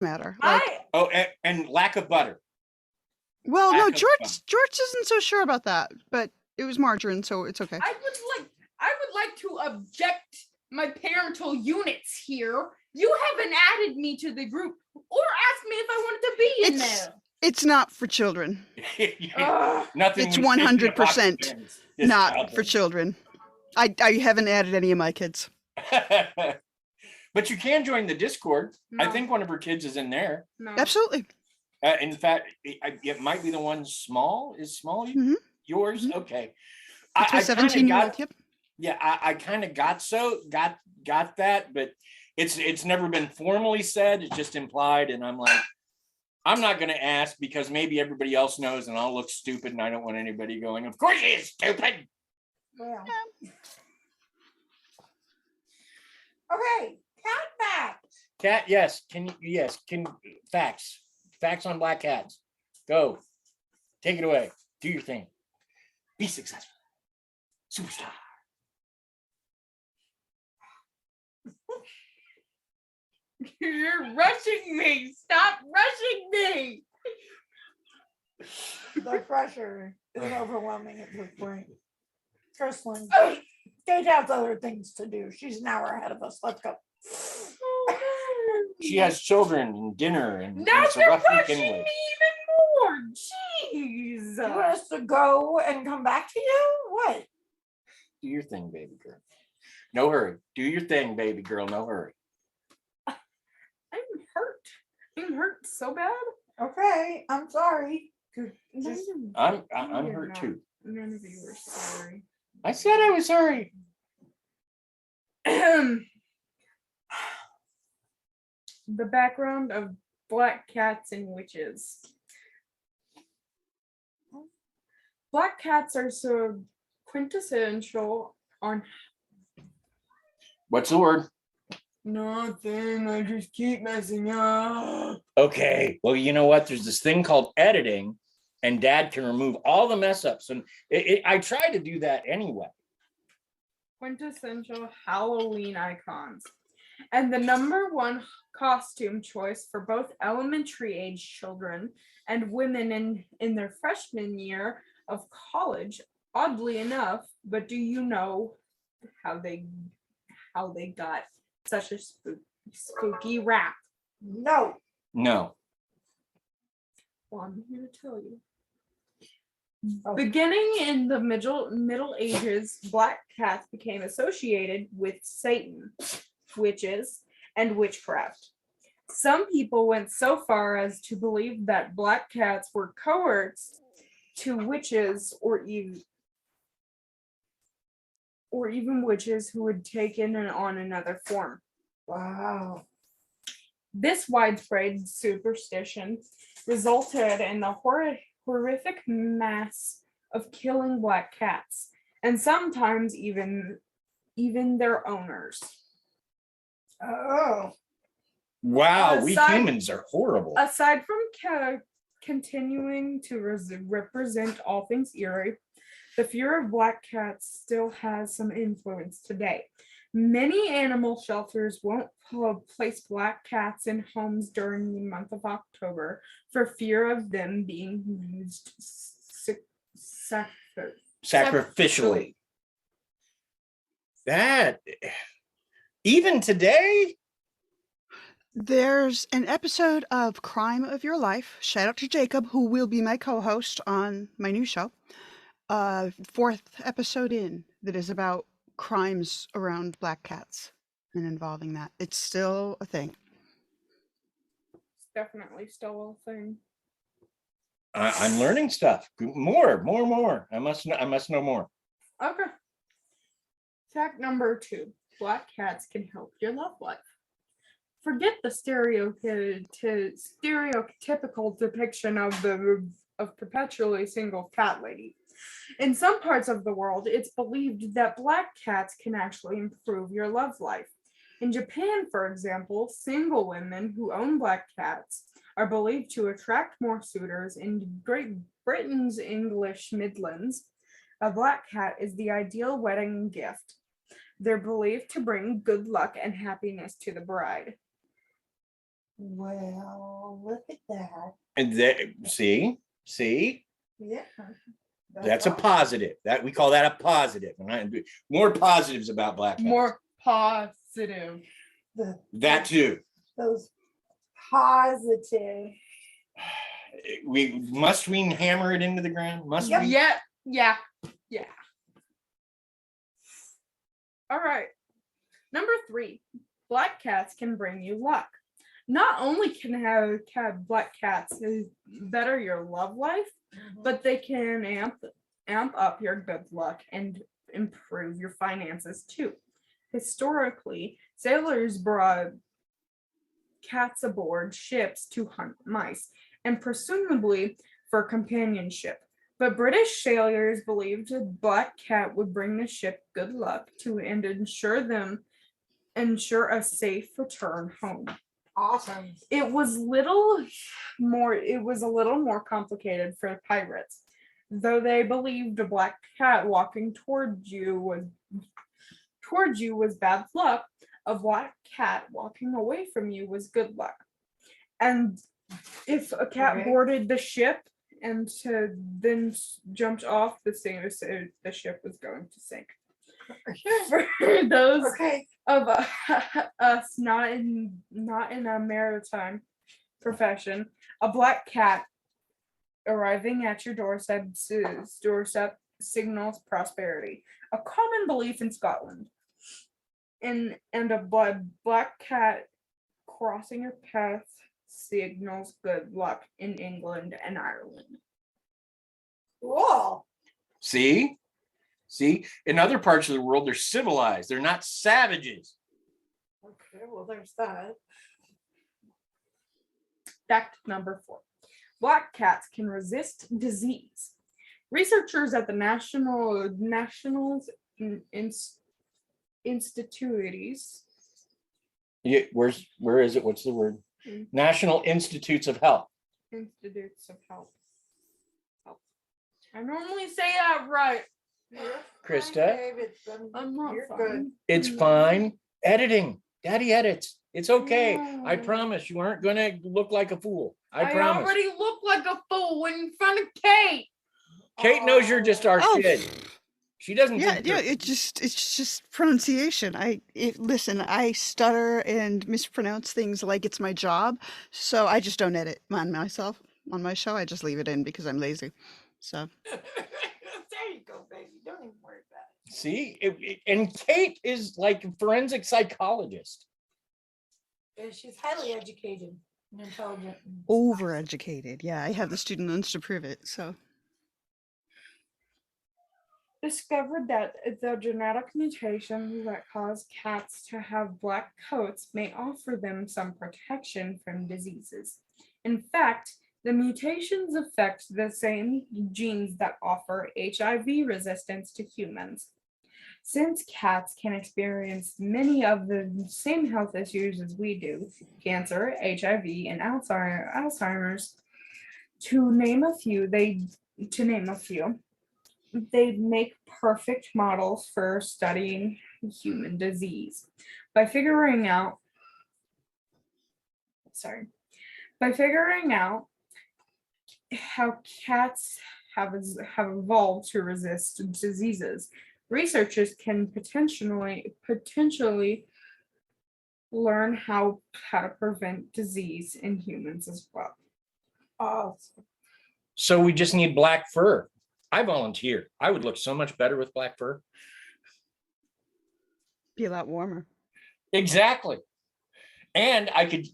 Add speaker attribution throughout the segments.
Speaker 1: matter.
Speaker 2: And lack of butter.
Speaker 1: Well, no, George isn't so sure about that, but it was margarine, so it's okay.
Speaker 3: I would like to object my parental units here. You haven't added me to the group or asked me if I wanted to be in there.
Speaker 1: It's not for children.
Speaker 2: Nothing.
Speaker 1: It's 100% not for children. I haven't added any of my kids.
Speaker 2: But you can join the Discord.
Speaker 3: No.
Speaker 2: I think one of her kids is in there.
Speaker 3: No.
Speaker 1: Absolutely.
Speaker 2: In fact, it might be the one small. Is small yours? Mm-hmm. Okay.
Speaker 1: It's my 17-year-old. Yep.
Speaker 2: Yeah, I kind of got that, but it's never been formally said. It's just implied, and I'm like, I'm not going to ask because maybe everybody else knows, and I'll look stupid, and I don't want anybody going, of course he is stupid.
Speaker 4: Well. Okay, cat facts.
Speaker 2: Cat, yes. Can facts on black cats. Go. Take it away. Do your thing. Be successful. Superstar.
Speaker 3: You're rushing me. Stop rushing me.
Speaker 4: The pressure is overwhelming at this point. Kirsten, Kate has other things to do. She's an hour ahead of us. Let's go.
Speaker 2: She has children and dinner and
Speaker 3: now
Speaker 2: it's a
Speaker 3: you're
Speaker 2: rough
Speaker 3: rushing
Speaker 2: weekend.
Speaker 3: me even more. Jeez.
Speaker 4: You want us to go and come back to you? What?
Speaker 2: Do your thing, baby girl. No hurry. Do your thing, baby girl. No hurry.
Speaker 3: I'm hurt. I'm hurt so bad.
Speaker 4: Okay, I'm sorry.
Speaker 2: I'm hurt too.
Speaker 3: None of you were sorry.
Speaker 2: I said I was sorry.
Speaker 3: The background of black cats and witches. Black cats are so quintessential on.
Speaker 2: What's the word?
Speaker 3: Nothing. I just keep messing up.
Speaker 2: Okay. Well, you know what? There's this thing called editing, and Dad can remove all the mess ups. And I try to do that anyway.
Speaker 3: Quintessential Halloween icons. And the number one costume choice for both elementary age children and women in their freshman year of college, oddly enough, but do you know how they got such a spooky rap?
Speaker 4: No.
Speaker 2: No.
Speaker 3: Well, I'm here to tell you. Beginning in the Middle Ages, black cats became associated with Satan, witches, and witchcraft. Some people went so far as to believe that black cats were cohorts to witches or even witches who had taken on another form.
Speaker 4: Wow.
Speaker 3: This widespread superstition resulted in the horrific mass of killing black cats, and sometimes even their owners.
Speaker 4: Oh.
Speaker 2: Wow, we humans are horrible.
Speaker 3: Aside from continuing to represent all things eerie, the fear of black cats still has some influence today. Many animal shelters won't place black cats in homes during the month of October for fear of them being used
Speaker 2: sacrificially. That, even today?
Speaker 1: There's an episode of Crime of Your Life. Shout out to Jacob, who will be my co-host on my new show. 4th episode in, that is about crimes around black cats and involving that. It's still a thing.
Speaker 3: It's definitely still a thing.
Speaker 2: I'm learning stuff. More. I must know more.
Speaker 3: Okay. Fact number 2. Black cats can help your love life. Forget the stereotypical depiction of perpetually single cat lady. In some parts of the world, it's believed that black cats can actually improve your love life. In Japan, for example, single women who own black cats are believed to attract more suitors. In Great Britain's English Midlands, a black cat is the ideal wedding gift. They're believed to bring good luck and happiness to the bride.
Speaker 4: Well, look at that.
Speaker 2: And see,
Speaker 4: Yeah.
Speaker 2: that's a
Speaker 4: awesome.
Speaker 2: positive. That we call that a positive. And more positives about black cats.
Speaker 3: More positive.
Speaker 2: That too.
Speaker 4: Those positive.
Speaker 2: We hammer it into the ground? Must
Speaker 4: Yep.
Speaker 2: we?
Speaker 3: Yeah. All right. Number 3, black cats can bring you luck. Not only can black cats better your love life, but they can amp up your good luck and improve your finances too. Historically, sailors brought cats aboard ships to hunt mice and presumably for companionship. But British sailors believed a black cat would bring the ship good luck to and ensure a safe return home.
Speaker 4: Awesome.
Speaker 3: It was a little more complicated for pirates. Though they believed a black cat walking towards you was bad luck, a black cat walking away from you was good luck. And if a cat boarded the ship and then jumped off, the ship was going to sink. For those of us not in a maritime profession, a black cat arriving at your doorstep signals prosperity, a common belief in Scotland. And a black cat crossing your path signals good luck in England and Ireland.
Speaker 4: Cool.
Speaker 2: See, in other parts of the world, they're civilized. They're not savages.
Speaker 4: Okay, well, there's that.
Speaker 3: Fact number 4. Black cats can resist disease. Researchers at the Nationals Institutes.
Speaker 2: Yeah, where is it? What's the word? National Institutes of Health.
Speaker 3: Institutes of Health. I normally say that right.
Speaker 2: Krista,
Speaker 3: I'm not
Speaker 4: You're
Speaker 3: fine.
Speaker 4: good.
Speaker 2: it's fine. Editing. Daddy edits. It's okay. I
Speaker 3: No.
Speaker 2: promise you aren't gonna look like a fool. I promise.
Speaker 3: already look like a fool in front of Kate.
Speaker 2: Kate knows you're just our
Speaker 1: Oh,
Speaker 2: kid. She doesn't
Speaker 1: yeah,
Speaker 2: think
Speaker 1: yeah.
Speaker 2: you're-
Speaker 1: It's just pronunciation. Listen. I stutter and mispronounce things like it's my job, so I just don't edit on myself on my show. I just leave it in because I'm lazy. So
Speaker 4: There you go, baby. Don't even worry about it.
Speaker 2: See, and Kate is like a forensic psychologist.
Speaker 4: Yeah, she's highly educated and intelligent. and-
Speaker 1: overeducated. Yeah, I have the student loans to prove it. So
Speaker 3: Discovered that the genetic mutations that cause cats to have black coats may offer them some protection from diseases. In fact, the mutations affect the same genes that offer HIV resistance to humans. Since cats can experience many of the same health issues as we do, cancer, HIV, and Alzheimer's, to name a few, they make perfect models for studying human disease. By figuring out how cats have evolved to resist diseases, researchers can potentially learn how to prevent disease in humans as well.
Speaker 4: Awesome.
Speaker 2: So we just need black fur. I volunteer. I would look so much better with black fur.
Speaker 1: be a lot warmer.
Speaker 2: Exactly. And I could,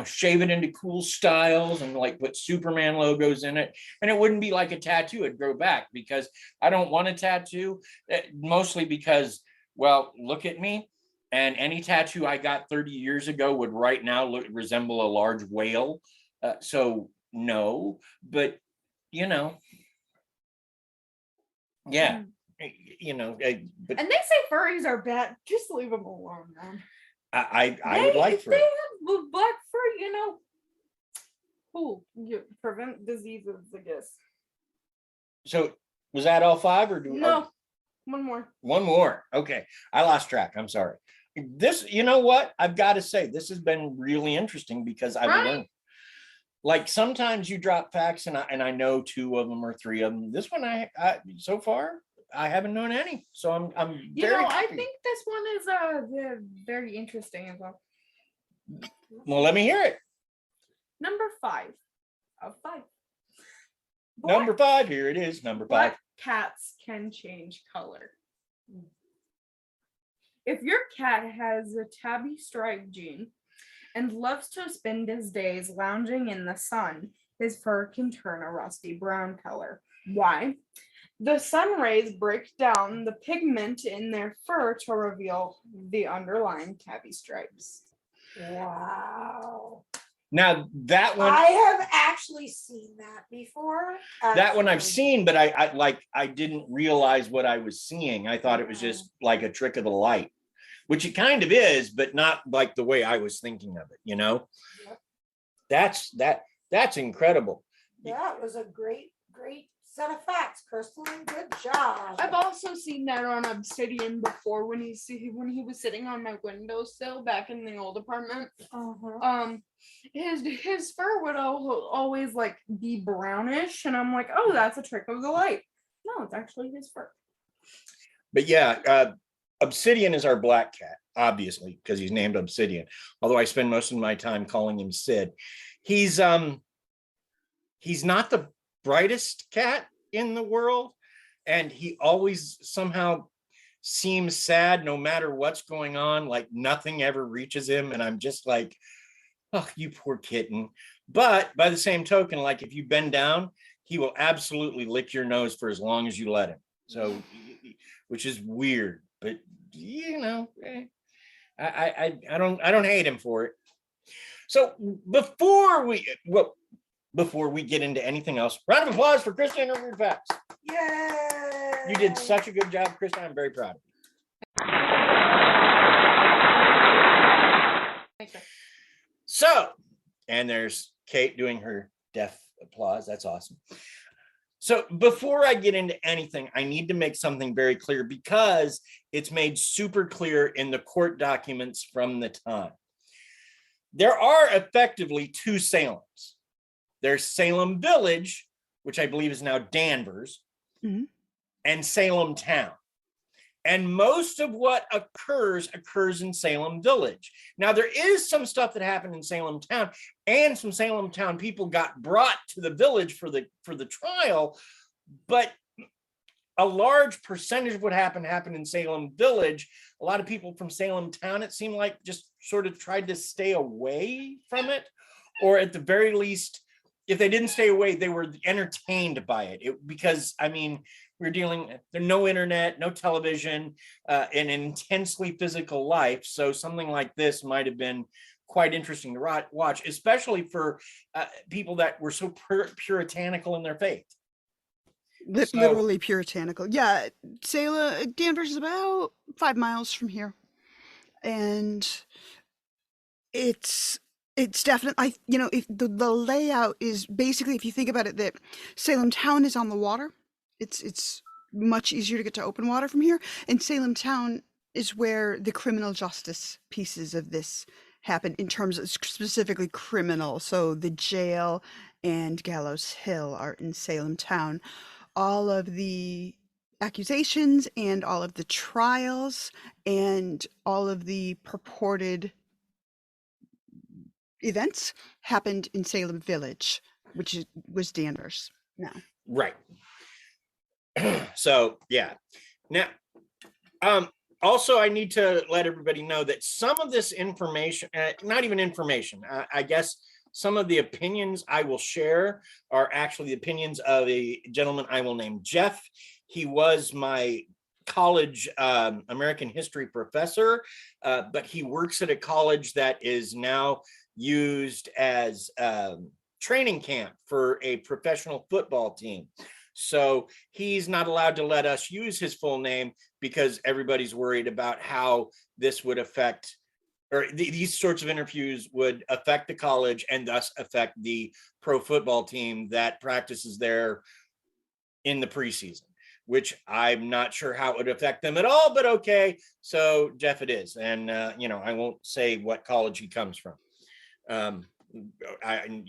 Speaker 2: shave it into cool styles and like put Superman logos in it. And it wouldn't be like a tattoo. It'd grow back because I don't want a tattoo, mostly because, well, look at me. And any tattoo I got 30 years ago would right now resemble a large whale. So no, but, yeah, but
Speaker 3: And they say furries are bad. Just leave them alone, man.
Speaker 2: I would like
Speaker 3: if
Speaker 2: for
Speaker 3: they have black fur, cool. You prevent diseases, I guess.
Speaker 2: So was that all 5 or do
Speaker 3: No, one more.
Speaker 2: one more? Okay, I lost track. I'm sorry. this, you know what? I've got to say, this has been really interesting because I've
Speaker 3: Right.
Speaker 2: learned. Like sometimes you drop facts and I know 2 of them or 3 of them. This one I so far I haven't known any. So I'm
Speaker 3: You
Speaker 2: very
Speaker 3: know, I
Speaker 2: happy.
Speaker 3: think this one is very interesting as well.
Speaker 2: Well, let me hear it.
Speaker 3: Number 5 of 5.
Speaker 2: Number 5, here it is. Number 5.
Speaker 3: Black cats can change color. If your cat has a tabby stripe gene and loves to spend his days lounging in the sun, his fur can turn a rusty brown color. Why? The sun rays break down the pigment in their fur to reveal the underlying tabby stripes.
Speaker 4: Wow.
Speaker 2: Now that one,
Speaker 4: I have actually seen that before.
Speaker 2: that one I've
Speaker 4: actually.
Speaker 2: seen, but I didn't realize what I was seeing. I thought it was just like a trick of the light, which it kind of is, but not like the way I was thinking of it, you know?
Speaker 4: Yep.
Speaker 2: That's incredible.
Speaker 4: That was a great set of facts, Kirsten. Good job.
Speaker 3: I've also seen that on Obsidian before when he was sitting on my windowsill back in the old apartment.
Speaker 4: Uh-huh.
Speaker 3: His fur would always like be brownish, and I'm like, oh, that's a trick of the light. No, it's actually his fur.
Speaker 2: But yeah, Obsidian is our black cat, obviously, because he's named Obsidian. Although I spend most of my time calling him Sid. He's not the brightest cat in the world, and he always somehow seems sad no matter what's going on, like nothing ever reaches him, and I'm just like, oh, you poor kitten. But by the same token, like if you bend down, he will absolutely lick your nose for as long as you let him. So, which is weird, but you know, I don't hate him for it. So before we get into anything else, round of applause for Krista and her weird facts.
Speaker 4: Yay!
Speaker 2: You did such a good job, Krista. I'm very proud of you.
Speaker 3: Thank you.
Speaker 2: So, and there's Kate doing her deaf applause. That's awesome. So before I get into anything, I need to make something very clear because it's made super clear in the court documents from the time. There are effectively 2 Salems. There's Salem Village, which I believe is now Danvers, and Salem Town. And most of what occurs in Salem Village. Now, there is some stuff that happened in Salem Town, and some Salem Town people got brought to the village for the trial, but a large percentage of what happened in Salem Village. A lot of people from Salem Town, it seemed like, just sort of tried to stay away from it, or at the very least, if they didn't stay away, they were entertained by it. Because, I mean, there's no internet, no television, an intensely physical life. So something like this might have been quite interesting to watch, especially for people that were so puritanical in their faith.
Speaker 1: Literally puritanical. Yeah, Danvers is about 5 miles from here, and it's definitely, if the layout is basically, if you think about it, that Salem Town is on the water. It's much easier to get to open water from here, and Salem Town is where the criminal justice pieces of this happen in terms of specifically criminal. So the jail and Gallows Hill are in Salem Town. All of the accusations and all of the trials and all of the purported events happened in Salem Village, which was Danvers now.
Speaker 2: Right. So, yeah. Now, also, I need to let everybody know that some of this information, not even information, I guess some of the opinions I will share are actually the opinions of a gentleman I will name Jeff. He was my college American history professor, but he works at a college that is now used as training camp for a professional football team. So he's not allowed to let us use his full name because everybody's worried about how this would affect, or these sorts of interviews would affect the college and thus affect the pro football team that practices there in the preseason. which I'm not sure how it would affect them at all, but okay. So Jeff it is. And, I won't say what college he comes from. I,